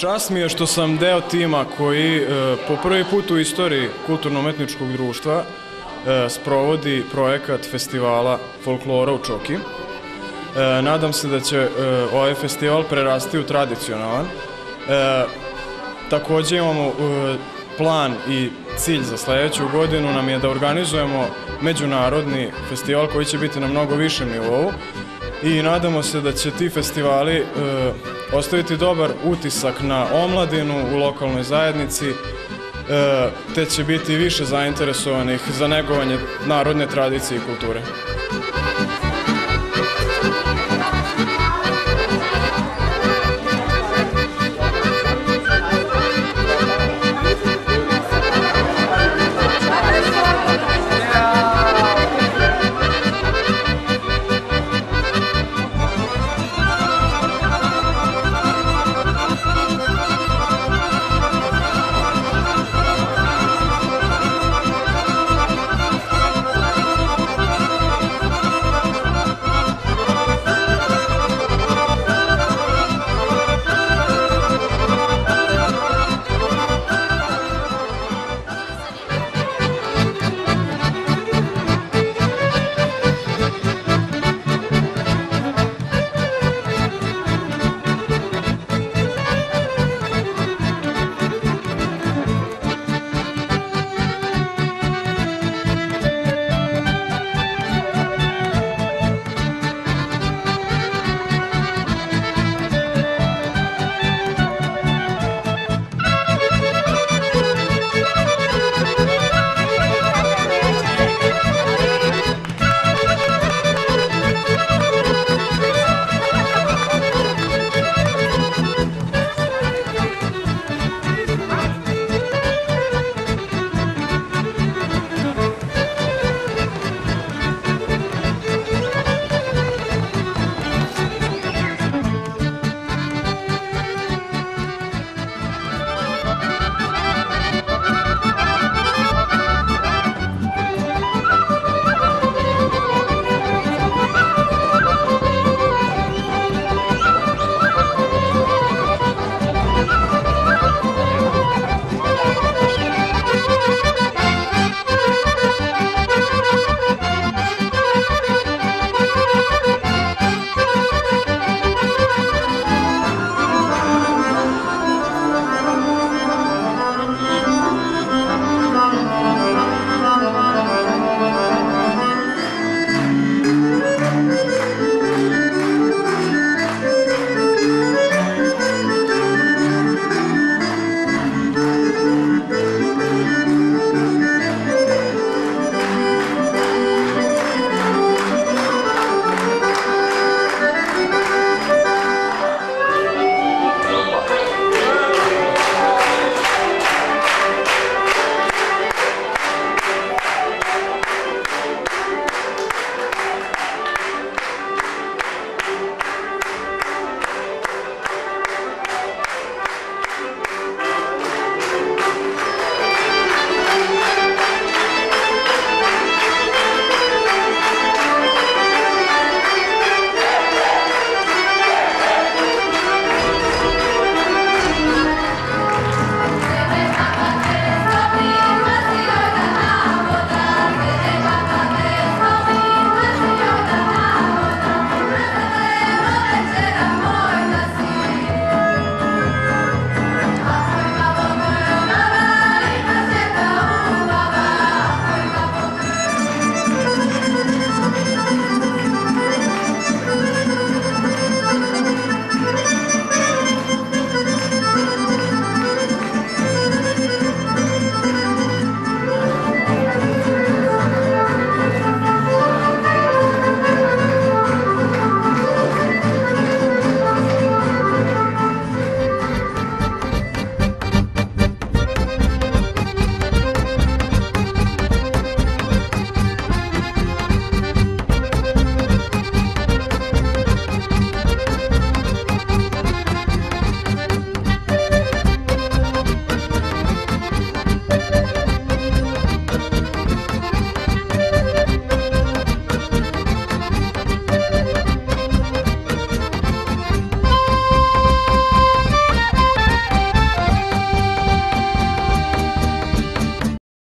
Čast mi je što sam deo tima koji po prvi put u istoriji kulturno-umetničkog društva sprovodi projekat festivala folklora u Čoki. Nadam se da će ovaj festival prerasti u tradicionalan. Takođe imamo plan i cilj za sledeću godinu nam je da organizujemo međunarodni festival koji će biti na mnogo višem nivou i nadamo se da će ti festivali ostaviti dobar utisak na omladinu u lokalnoj zajednici, te će biti više zainteresovanih za negovanje narodne tradicije i kulture.